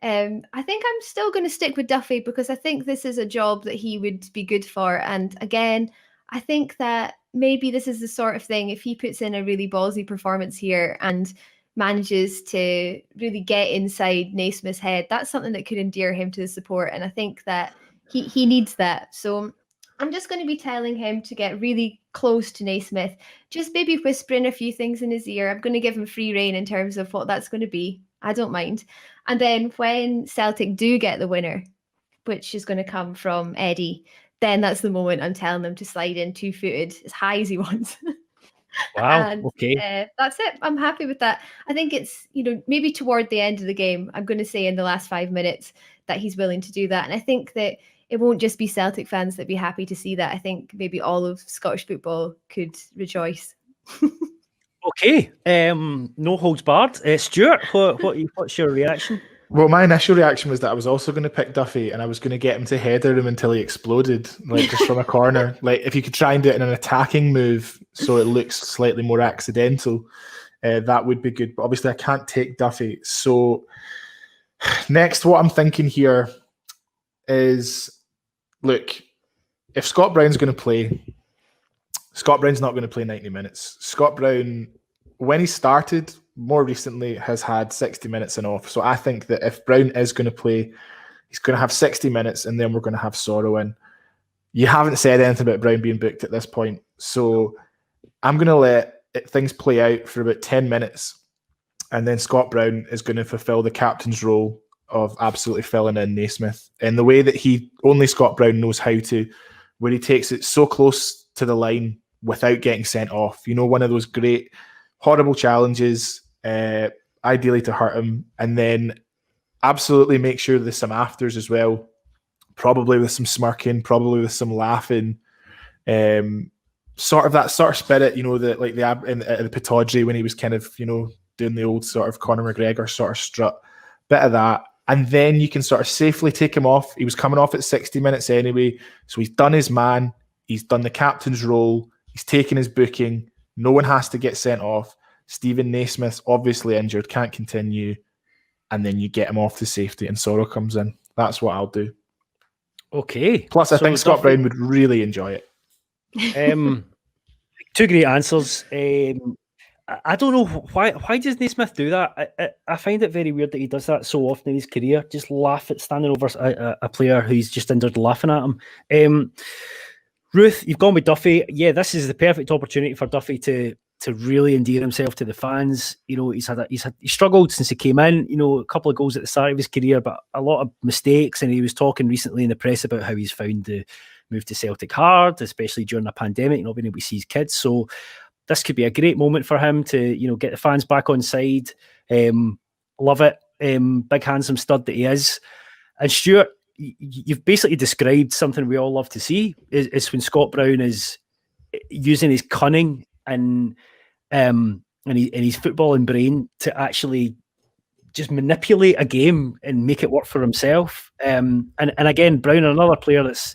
I think I'm still going to stick with Duffy because I think this is a job that he would be good for. And again, I think that maybe this is the sort of thing, if he puts in a really ballsy performance here and manages to really get inside Naismith's head, that's something that could endear him to the support. And I think that he needs that. So I'm just going to be telling him to get really close to Naismith, just maybe whispering a few things in his ear. I'm going to give him free rein in terms of what that's going to be. I don't mind. And then when Celtic do get the winner, which is going to come from Eddie, then that's the moment I'm telling them to slide in 2-footed as high as he wants. Wow. And, okay. That's it. I'm happy with that. I think it's, maybe toward the end of the game, I'm going to say in the last 5 minutes that he's willing to do that. And I think that it won't just be Celtic fans that be happy to see that. I think maybe all of Scottish football could rejoice. Okay. No holds barred. Stuart, what's your reaction? Well, my initial reaction was that I was also going to pick Duffy and I was going to get him to header him until he exploded, like just from a corner. Like if you could try and do it in an attacking move so it looks slightly more accidental, that would be good. But obviously I can't take Duffy. So next, what I'm thinking here is, look, if Scott Brown's going to play, Scott Brown's not going to play 90 minutes. Scott Brown, when he started more recently, has had 60 minutes and off. So I think that if Brown is going to play, he's going to have 60 minutes and then we're going to have Sorrow in. you haven't said anything about Brown being booked at this point, so I'm going to let things play out for about 10 minutes, and then Scott Brown is going to fulfill the captain's role of absolutely filling in Naismith in the way that only Scott Brown knows how to, where he takes it so close to the line without getting sent off. One of those great, horrible challenges, ideally to hurt him, and then absolutely make sure there's some afters as well, probably with some smirking, probably with some laughing, sort of that sort of spirit, that like the Pataudry when he was kind of, doing the old sort of Conor McGregor sort of strut, bit of that. And then you can sort of safely take him off. He was coming off at 60 minutes anyway. So he's done his man. He's done the captain's role. He's taken his booking. No one has to get sent off. Stephen Naismith's obviously injured, can't continue. And then you get him off to safety and Sorrow comes in. That's what I'll do. Okay. Plus, I think Scott Brown would really enjoy it. Two great answers. I don't know why does Naismith do that. I find it very weird that he does that so often in his career. Just laugh at standing over a player who's just injured, laughing at him. Ruth, you've gone with Duffy. Yeah, this is the perfect opportunity for Duffy to really endear himself to the fans. He's struggled since he came in. A couple of goals at the start of his career, but a lot of mistakes. And he was talking recently in the press about how he's found the move to Celtic hard, especially during a pandemic, not being able to see his kids. So this could be a great moment for him to, get the fans back on side. Love it. Big handsome stud that he is. And Stuart, you've basically described something we all love to see. Is when Scott Brown is using his cunning and his footballing brain to actually just manipulate a game and make it work for himself. And again, Brown, another player that's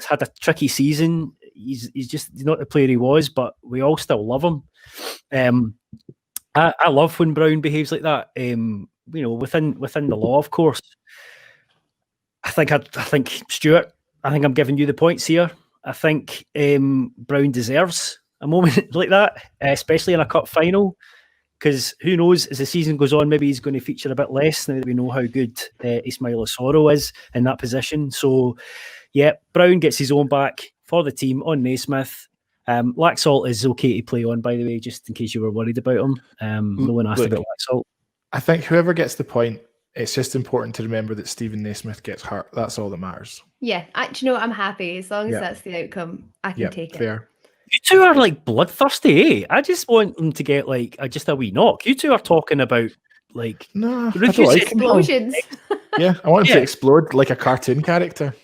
had a tricky season. He's just not the player he was, but we all still love him. I love when Brown behaves like that. Within the law, of course. I think Stuart, I think I'm giving you the points here. I think Brown deserves a moment like that, especially in a cup final, because who knows, as the season goes on, maybe he's going to feature a bit less now that we know how good Ismail Osoro is in that position. So, yeah, Brown gets his own back for the team on Naismith. Laxalt is okay to play on, by the way, just in case you were worried about him. No one asked about Laxalt. I think whoever gets the point, it's just important to remember that Stephen Naismith gets hurt. That's all that matters. Yeah, actually, I'm happy. As long as that's the outcome, I can take it. Fair. You two are like bloodthirsty, eh? I just want them to get like just a wee knock. You two are talking about like explosions. Yeah, I want him to explode like a cartoon character.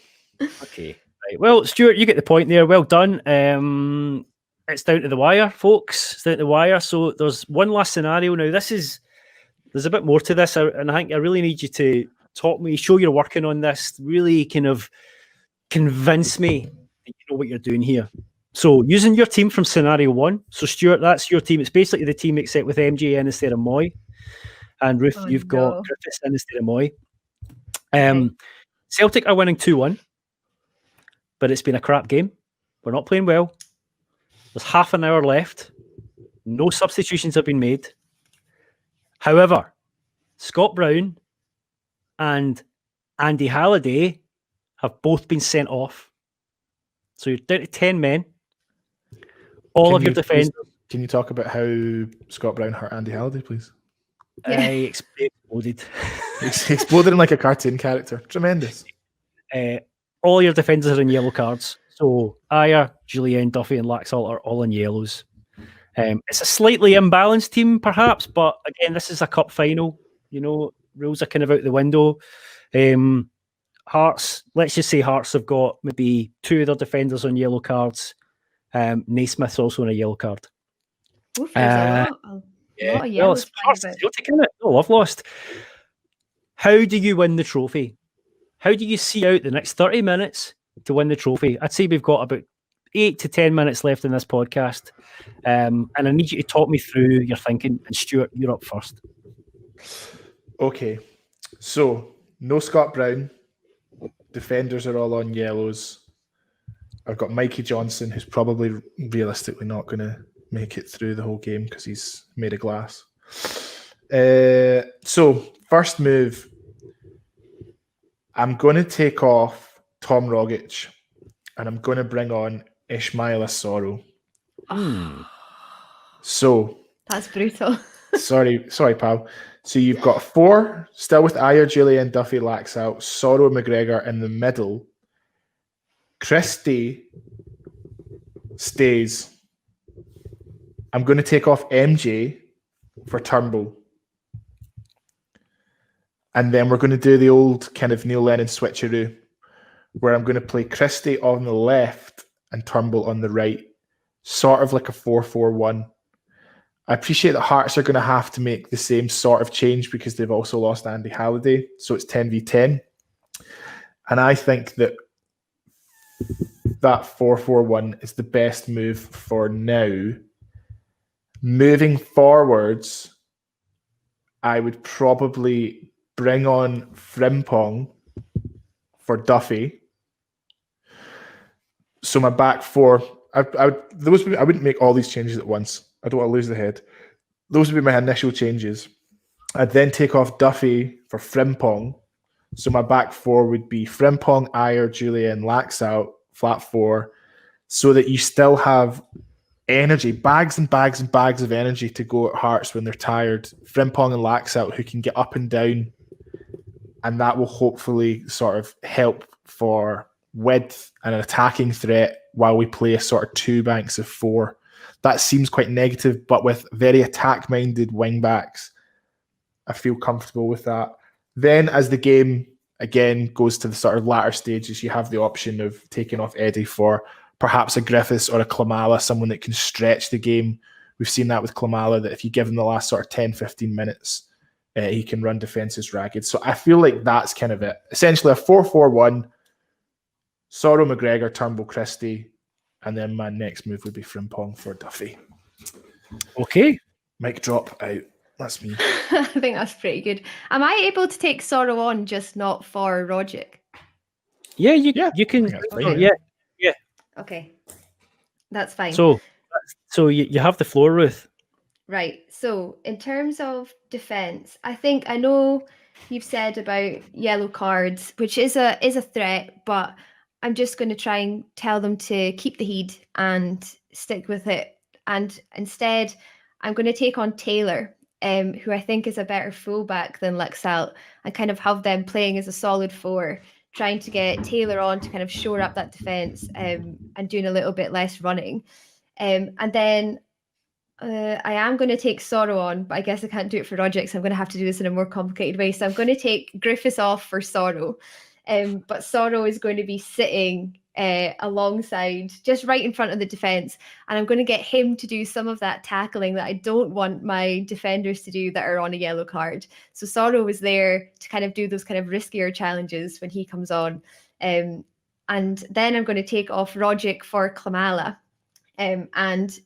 Okay. Right. Well, Stuart, you get the point there. Well done. It's down to the wire, folks. It's down to the wire. So there's one last scenario. Now, there's a bit more to this, and I think I really need you to talk me, show you're working on this, really kind of convince me that you know what you're doing here. So using your team from scenario one. So Stuart, that's your team. It's basically the team except with MJ in instead of Moy. And Ruth, you've got Griffiths in instead of Moy. Celtic are winning 2-1, but it's been a crap game. We're not playing well. There's half an hour left. No substitutions have been made. However, Scott Brown and Andy Halliday have both been sent off. So you're down to 10 men. All of your defenders. Can you talk about how Scott Brown hurt Andy Halliday, please? He exploded. He exploded in like a cartoon character. Tremendous. All your defenders are in yellow cards. So Ayer, Julian, Duffy, and Laxalt are all in yellows. It's a slightly imbalanced team, perhaps, but again, this is a cup final. Rules are kind of out the window. Hearts, let's just say Hearts have got maybe two of their defenders on yellow cards. Naismith's also on a yellow card. Oof, there's a lot of yellows. It's Hearts Celtic, isn't it? No, I've lost. How do you win the trophy? How do you see out the next 30 minutes to win the trophy? I'd say we've got about 8 to 10 minutes left in this podcast. And I need you to talk me through your thinking. And Stuart, you're up first. Okay. So, no Scott Brown. Defenders are all on yellows. I've got Mikey Johnson, who's probably realistically not going to make it through the whole game because he's made of glass. So, first move, I'm going to take off Tom Rogic and I'm going to bring on Ishmael Sorrow. Hmm. So That's brutal. sorry, pal. So you've got 4 still with Ayer, Julian, Duffy, Laxalt, Sorrow, McGregor in the middle. Christie stays. I'm going to take off MJ for Turnbull. And then we're going to do the old kind of Neil Lennon switcheroo, where I'm going to play Christie on the left and Turnbull on the right, sort of like a 4-4-1. I appreciate that Hearts are going to have to make the same sort of change because they've also lost Andy Halliday, so it's 10v10. And I think that 4-4-1 is the best move for now. Moving forwards, I would probably bring on Frimpong for Duffy. So my back 4, I wouldn't make all these changes at once. I don't want to lose the head. Those would be my initial changes. I'd then take off Duffy for Frimpong. So my back 4 would be Frimpong, Ayer, Julian, Laxalt, flat 4, so that you still have energy, bags and bags and bags of energy to go at Hearts when they're tired. Frimpong and Laxalt who can get up and down, and that will hopefully sort of help for width and an attacking threat while we play a sort of 2 banks of 4. That seems quite negative, but with very attack-minded wing-backs, I feel comfortable with that. Then as the game, again, goes to the sort of latter stages, you have the option of taking off Eddie for perhaps a Griffiths or a Klimala, someone that can stretch the game. We've seen that with Klimala, that if you give him the last sort of 10, 15 minutes, he can run defences ragged. So I feel like that's kind of it. Essentially a 4-4-1, Sorrow, McGregor, Turnbull, Christie, and then my next move would be Frimpong for Duffy. Okay. Mic drop out. That's me. I think that's pretty good. Am I able to take Sorrow on, just not for Rogic? Yeah, you I can. think that's fine, Yeah. Okay, that's fine. So you have the floor, Ruth. Right. So in terms of defense, I know you've said about yellow cards, which is a threat, but I'm just going to try and tell them to keep the heat and stick with it. And instead, I'm going to take on Taylor, who I think is a better fullback than Laxalt, and kind of have them playing as a solid 4, trying to get Taylor on to kind of shore up that defense, and doing a little bit less running. And then I am going to take Sorrow on, but I guess I can't do it for Rogic, so I'm going to have to do this in a more complicated way. So I'm going to take Griffiths off for Sorrow, but Sorrow is going to be sitting alongside, just right in front of the defence, and I'm going to get him to do some of that tackling that I don't want my defenders to do that are on a yellow card. So Sorrow is there to kind of do those kind of riskier challenges when he comes on. And then I'm going to take off Rogic for Klimala. And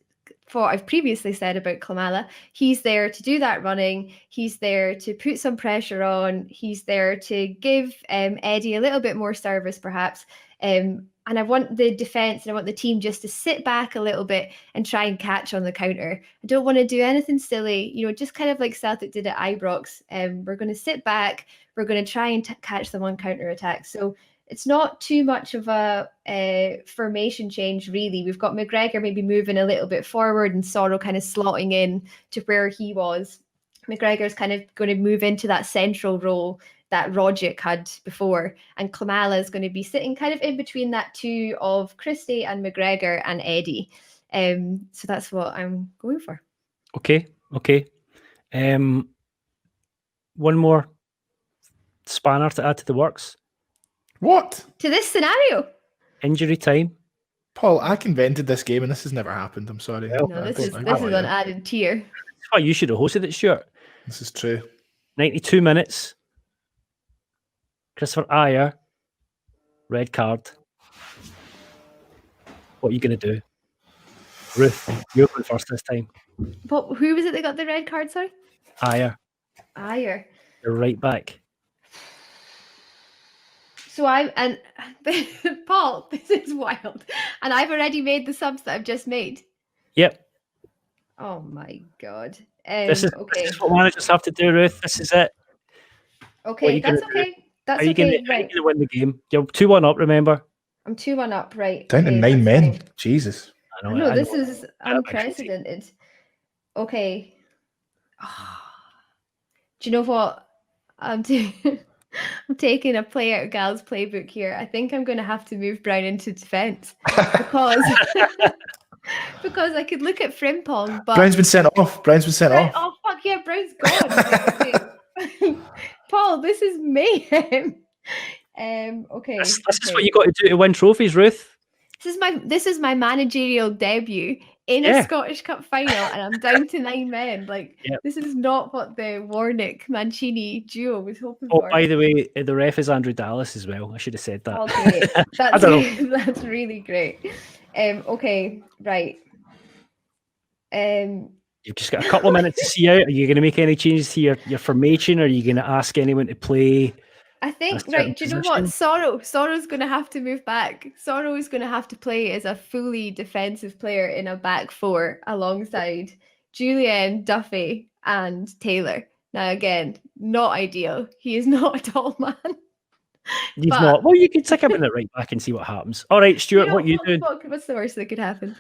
for what I've previously said about Klimala, he's there to do that running. He's there to put some pressure on. He's there to give Eddie a little bit more service, perhaps. And I want the defence and I want the team just to sit back a little bit and try and catch on the counter. I don't want to do anything silly, just kind of like Celtic did at Ibrox. We're going to sit back. We're going to try and catch them on counter attacks. So it's not too much of a formation change, really. We've got McGregor maybe moving a little bit forward and Sorrow kind of slotting in to where he was. McGregor's kind of going to move into that central role that Rogic had before. And Klimala is going to be sitting kind of in between that 2 of Christie and McGregor and Eddie. So that's what I'm going for. Okay. One more spanner to add to the works. What? To this scenario? Injury time. Paul, I invented this game and this has never happened. I'm sorry. No, this is an added tier. That's why you should have hosted it, Stuart. This is true. 92 minutes. Christopher Ayer. Red card. What are you going to do? Ruth, you're going first this time. But who was it that got the red card, sorry? Ayer. You're right back. So Paul, this is wild. And I've already made the subs that I've just made. Yep. Oh my God. This is what managers have to do, Ruth. This is it. Okay, that's okay. That's okay. How are you going to win the game? You're 2-1 up, remember? I'm 2-1 up, right? Down to Okay, 9 that's men. fine. Jesus. I know this is unprecedented. Okay. Do you know what? I'm taking a player Gal's playbook here. I think I'm going to have to move Brown into defence because because I could look at Frimpong, but Brown's been sent off. Oh fuck yeah, Brown's gone. Right, okay. Paul, this is mayhem. Okay. This is what you got to do to win trophies, Ruth. This is my managerial debut in a Scottish Cup final, and I'm down to 9 men. Like, this is not what the Warnock-Mancini duo was hoping for. Oh, by the way, the ref is Andrew Dallas as well. I should have said that. Oh, great. I don't know. That's really great. Okay, right. You've just got a couple of minutes to see out. Are you going to make any changes to your formation? Or are you going to ask anyone to play? I think, right, do you know what? Sorrow's going to have to move back. Sorrow is going to have to play as a fully defensive player in a back four alongside Julian, Duffy, and Taylor. Now, again, not ideal. He is not a tall man. He's not. Well, you can stick him in the right back and see what happens. All right, Stuart, what are you doing? What's the worst that could happen?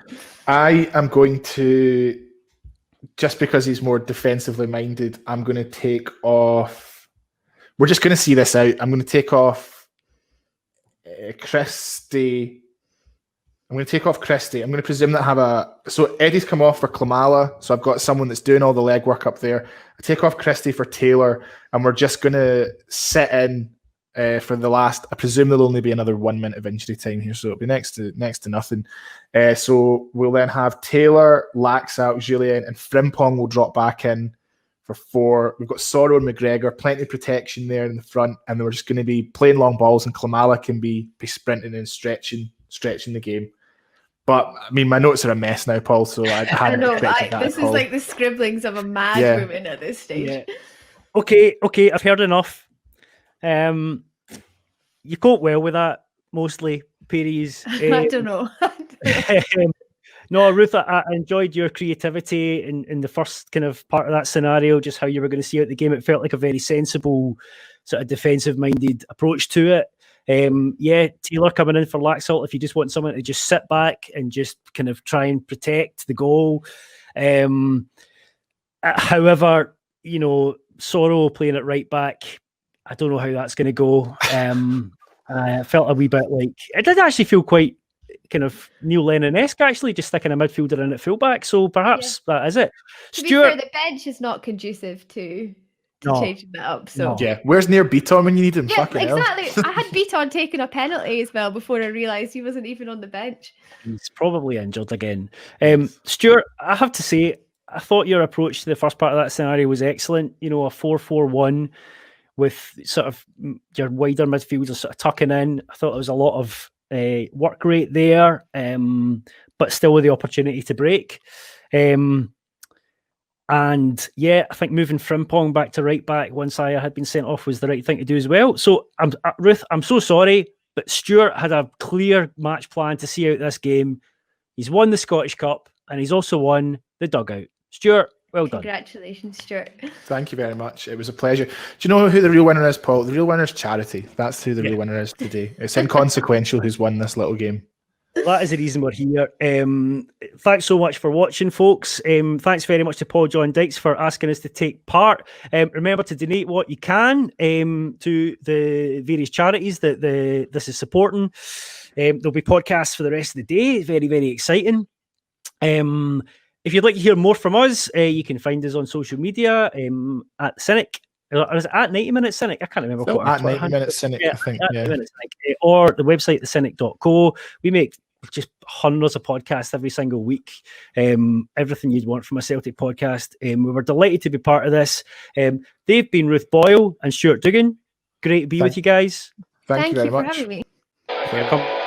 I am going to, just because he's more defensively minded, I'm going to take off. We're just going to see this out. I'm going to take off Christie. I'm going to presume that so Eddie's come off for Klamala, so I've got someone that's doing all the legwork up there. I take off Christie for Taylor, and we're just going to sit in for the last. I presume there'll only be another 1 minute of injury time here, so it'll be next to nothing. So we'll then have Taylor, Laxalt, Julien, and Frimpong will drop back in for 4. We've got Sorrow and McGregor, plenty of protection there in the front, and then we're just going to be playing long balls, and Klamala can be sprinting and stretching the game. But I mean, my notes are a mess now, Paul. So I hadn't expected that. This is like the scribblings of a mad woman at this stage. Yeah. Okay, I've heard enough. You cope well with that, mostly, Perry's. I don't know. No, Ruth, I enjoyed your creativity in the first kind of part of that scenario, just how you were going to see out the game. It felt like a very sensible, sort of defensive-minded approach to it. Taylor coming in for Laxalt, if you just want someone to just sit back and just kind of try and protect the goal. However, Sorrow playing at right back, I don't know how that's going to go. I felt a wee bit like, it did actually feel quite kind of Neil Lennon-esque, actually, just sticking a midfielder in at fullback. So perhaps that is it. To be fair, the bench is not conducive to changing that up. So where's Near Beaton when you need him? Yeah, exactly. I had Beaton taking a penalty as well before I realised he wasn't even on the bench. He's probably injured again. Stuart, I have to say, I thought your approach to the first part of that scenario was excellent. A 4-4-1 with sort of your wider midfielders sort of tucking in. I thought there was a lot of work rate there, but still with the opportunity to break. And I think moving Frimpong back to right back once I had been sent off was the right thing to do as well. So, Ruth, I'm so sorry, but Stuart had a clear match plan to see out this game. He's won the Scottish Cup and he's also won the dugout. Stuart, well done. Congratulations, Stuart. Thank you very much. It was a pleasure. Do you know who the real winner is, Paul? The real winner is charity. That's who the real winner is today. It's inconsequential who's won this little game. That is the reason we're here. Thanks so much for watching, folks. Thanks very much to Paul John Dykes for asking us to take part. Remember to donate what you can to the various charities that this is supporting. There'll be podcasts for the rest of the day. Very, very exciting. If you'd like to hear more from us, you can find us on social media at Cynic. Is it at 90 Minutes Cynic? I can't remember. So at 90 Minutes Cynic, I think. 90 Minutes Cynic, or the website, thecynic.co. We make just hundreds of podcasts every single week. Everything you'd want from a Celtic podcast. We were delighted to be part of this. They've been Ruth Boyle and Stuart Dugan. Great to be with you guys. Thank you very much. For having me. Welcome.